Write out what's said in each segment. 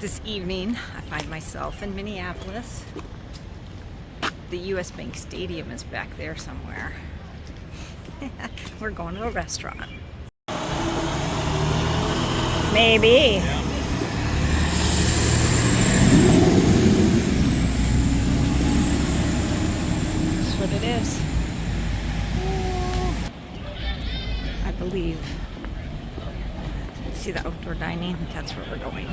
This evening, I find myself in Minneapolis. The US Bank Stadium is back there somewhere. We're going to a restaurant. Maybe. Yeah. That's what it is. I believe. See the outdoor dining? That's where we're going.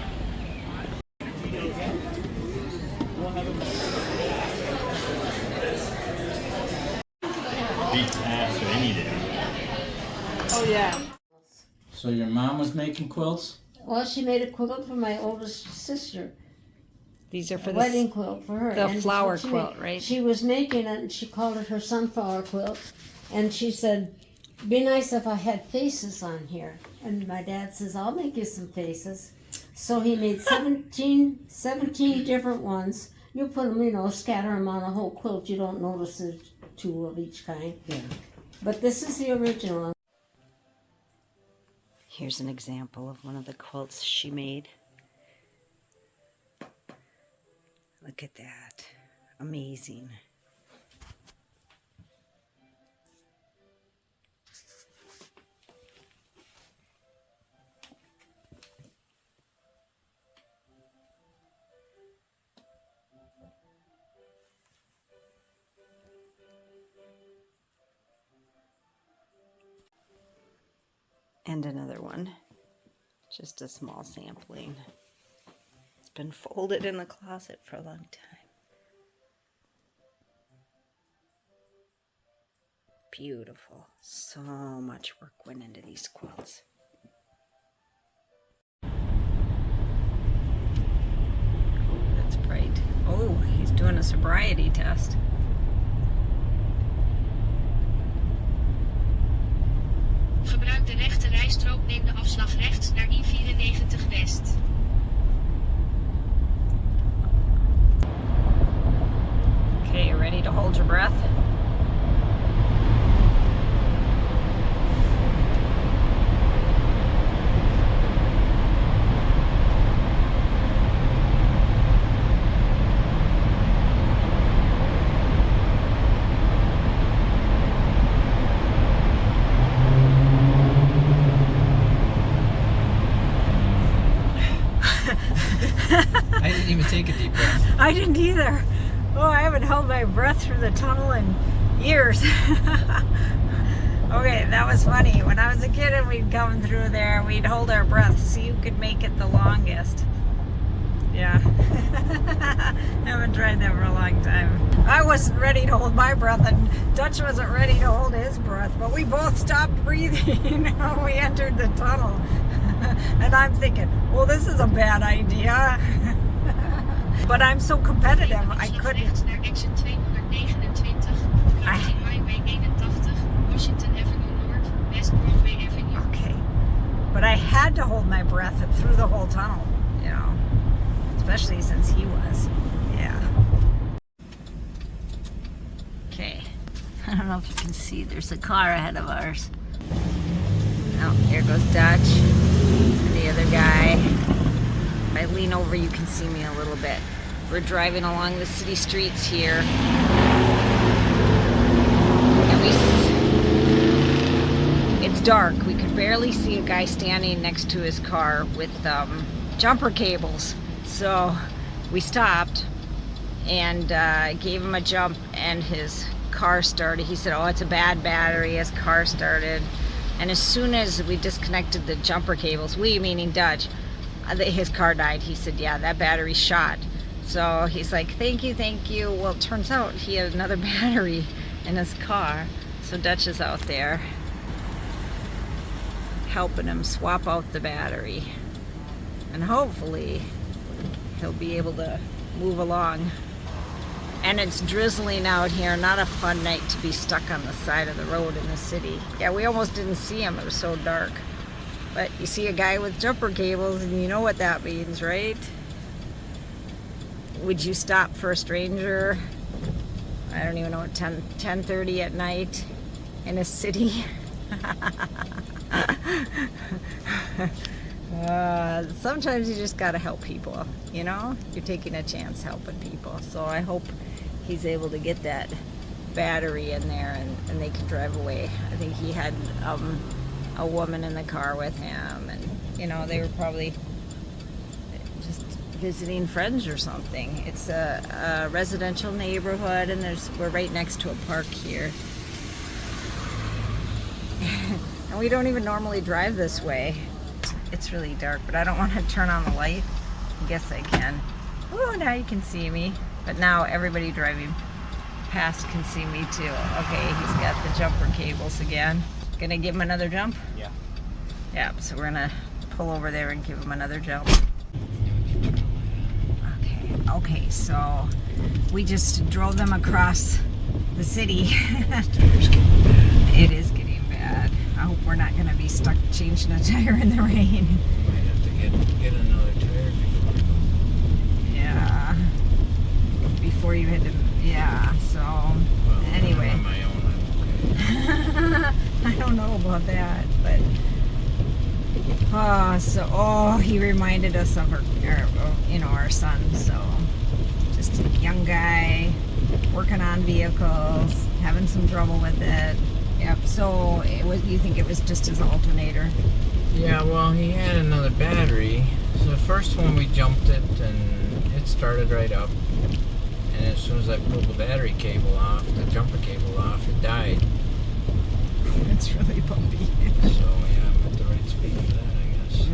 Beat ass or anything. Oh yeah. So your mom was making quilts? Well, she made a quilt for my oldest sister. These are for A the wedding quilt for her. the And flower what she quilt, made- right? She was making it, and she called it her sunflower quilt. And she said, "Be nice if I had faces on here." And my dad says, "I'll make you some faces." So he made 17 different ones. You put them, scatter them on a whole quilt. You don't notice there's two of each kind. Yeah. But this is the original one. Here's an example of one of the quilts she made. Look at that. Amazing. And another one. Just a small sampling. It's been folded in the closet for a long time. Beautiful. So much work went into these quilts. Oh, that's bright. Oh, he's doing a sobriety test. Gebruik de rechte rijstrook, neem de afslag rechts naar I-94 West. Okay, you ready to hold your breath? I didn't even take a deep breath. I didn't either. Oh, I haven't held my breath through the tunnel in years. Okay, that was funny. When I was a kid and we'd come through there, we'd hold our breath, see who could make it the longest. Yeah. Haven't tried that for a long time. I wasn't ready to hold my breath, and Dutch wasn't ready to hold his breath, but we both stopped breathing when we entered the tunnel. And I'm thinking, well, this is a bad idea. But I'm so competitive, I Afslag couldn't. rechts naar exit 229, kruising Highway 81, Washington Avenue North, West Broadway Avenue. Okay. But I had to hold my breath through the whole tunnel, especially since he was. Yeah. Okay. I don't know if you can see, there's a car ahead of ours. Oh, here goes Dutch and the other guy. If I lean over, you can see me a little bit. We're driving along the city streets here. And it's dark. We could barely see a guy standing next to his car with jumper cables. So we stopped and gave him a jump, and his car started. He said, "Oh, it's a bad battery." His car started. And as soon as we disconnected the jumper cables, we meaning Dutch, his car died. He said, "Yeah, that battery's shot." So he's like, thank you. Well, it turns out he had another battery in his car. So Dutch is out there helping him swap out the battery. And hopefully he'll be able to move along. And it's drizzling out here. Not a fun night to be stuck on the side of the road in the city. Yeah, we almost didn't see him. It was so dark. But you see a guy with jumper cables, and you know what that means, right? Would you stop for a stranger? I don't even know, 10:30 at night in a city? Sometimes you just gotta help people, you know? You're taking a chance helping people. So I hope he's able to get that battery in there and they can drive away. I think he had a woman in the car with him, and you know, they were probably just visiting friends or something. It's a residential neighborhood, and we're right next to a park here. And we don't even normally drive this way. It's really dark, but I don't want to turn on the light. I guess I can. Oh, now you can see me. But now everybody driving past can see me too. Okay, he's got the jumper cables again. Gonna give him another jump? Yeah. Yeah, so we're gonna pull over there and give him another jump. Okay, so we just drove them across the city. It is getting bad. I hope we're not gonna be stuck changing a tire in the rain. Might have to get another tire before we go. Yeah. Before you hit him. Yeah, so Well, anyway. on my own, I'm okay. I don't know about that, but he reminded us of our son. So just a young guy working on vehicles, having some trouble with it. Yep. So you think it was just his alternator? Yeah, well, he had another battery. So the first one we jumped it and it started right up. And as soon as I pulled the battery cable off, the jumper cable off, it died. It's really bumpy. So yeah, I'm at the right speed for that, I guess.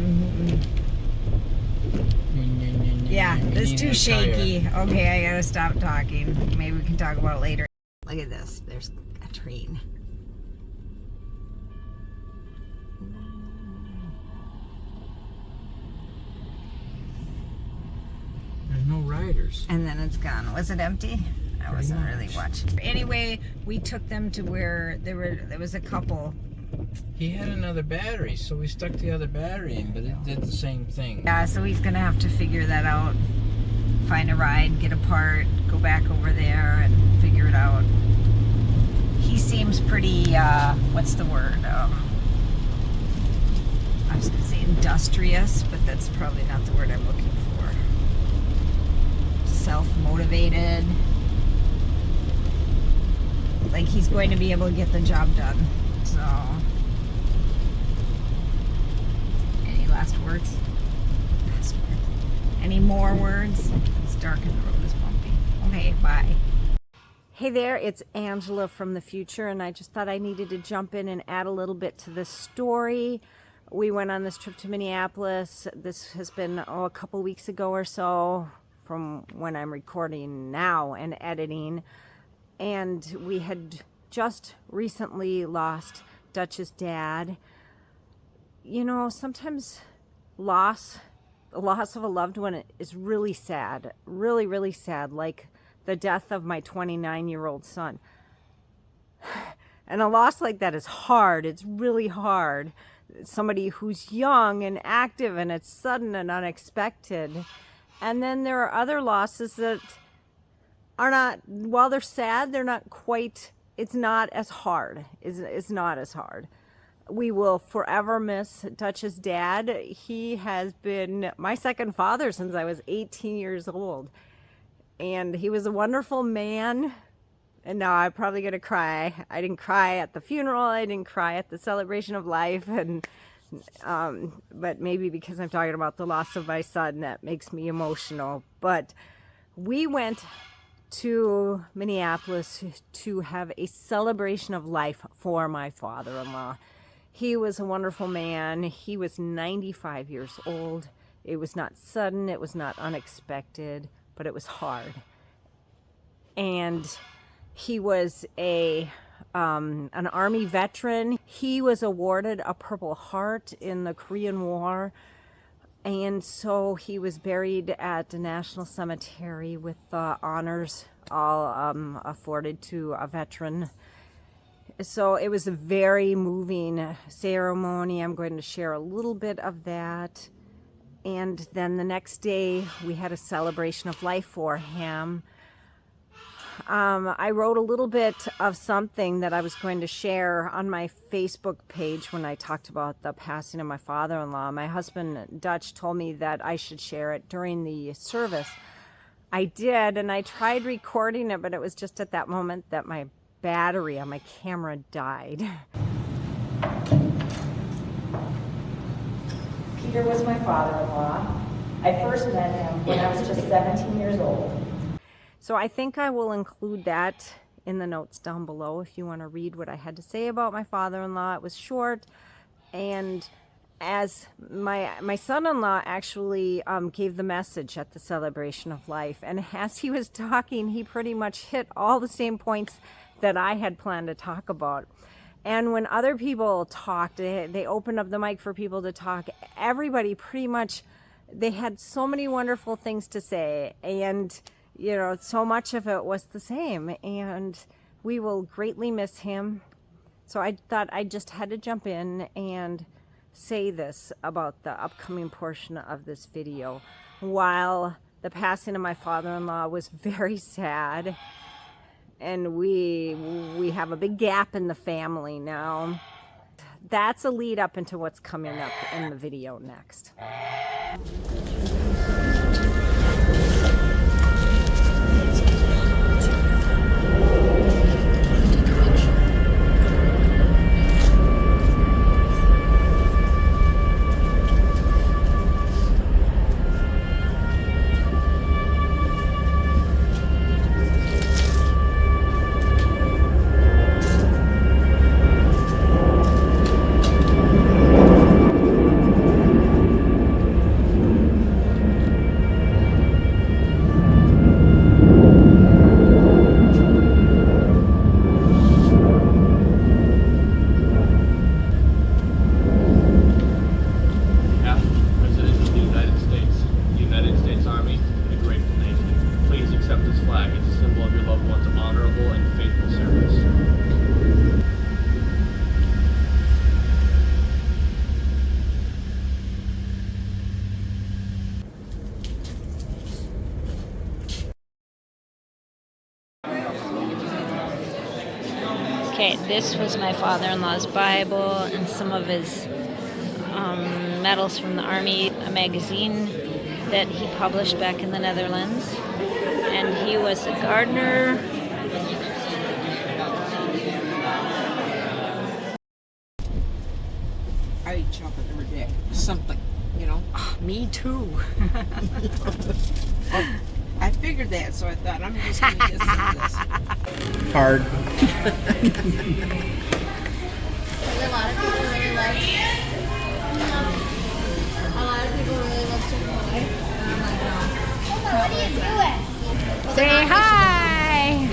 Yeah, We it's need too a shaky. tire. Okay, I gotta stop talking. Maybe we can talk about it later. Look at this. There's a train. There's no riders. And then it's gone. Was it empty? I wasn't really watching. Anyway, we took them to where there was a couple. He had another battery, so we stuck the other battery in, but it did the same thing. Yeah, so he's gonna have to figure that out. Find a ride, get a part, go back over there and figure it out. He seems pretty, what's the word? I was gonna say industrious, but that's probably not the word I'm looking for. Self-motivated. Like he's going to be able to get the job done. So, any last words? Last words. Any more words? It's dark and the road is bumpy. Okay, bye. Hey there, it's Angela from the future, and I just thought I needed to jump in and add a little bit to this story. We went on this trip to Minneapolis. This has been a couple weeks ago or so from when I'm recording now and editing. And we had just recently lost Dutch's dad. You know, sometimes the loss of a loved one is really sad, really, really sad, like the death of my 29-year-old son. And a loss like that is hard. It's really hard. Somebody who's young and active, and it's sudden and unexpected. And then there are other losses that are not, while they're sad, they're not quite, it's not as hard. It's not as hard. We will forever miss Dutch's dad. He has been my second father since I was 18 years old. And he was a wonderful man. And now I'm probably going to cry. I didn't cry at the funeral. I didn't cry at the celebration of life. And but maybe because I'm talking about the loss of my son, that makes me emotional. But we went to Minneapolis to have a celebration of life for my father-in-law. He was a wonderful man. He was 95 years old. It was not sudden, it was not unexpected, but it was hard. And he was an Army veteran. He was awarded a Purple Heart in the Korean War. And so he was buried at the National Cemetery with honors all afforded to a veteran. So it was a very moving ceremony. I'm going to share a little bit of that. And then the next day we had a celebration of life for him. I wrote a little bit of something that I was going to share on my Facebook page when I talked about the passing of my father-in-law. My husband, Dutch, told me that I should share it during the service. I did, and I tried recording it, but it was just at that moment that my battery on my camera died. Peter was my father-in-law. I first met him when I was just 17 years old. So I think I will include that in the notes down below if you want to read what I had to say about my father-in-law. It was short, and as my son-in-law actually gave the message at the celebration of life, and as he was talking, he pretty much hit all the same points that I had planned to talk about. And when other people talked, they opened up the mic for people to talk, everybody pretty much, they had so many wonderful things to say, and you know, so much of it was the same, and we will greatly miss him. So I thought I just had to jump in and say this about the upcoming portion of this video. While the passing of my father-in-law was very sad, and we have a big gap in the family now, that's a lead up into what's coming up in the video next. Okay, this was my father-in-law's Bible and some of his medals from the Army, a magazine that he published back in the Netherlands. And he was a gardener. I eat chocolate every day. Something, you know? Me too. I figured that, so I thought I'm just going to get some of this. Hard. A lot of people really like Chick-fil-A. Say hi!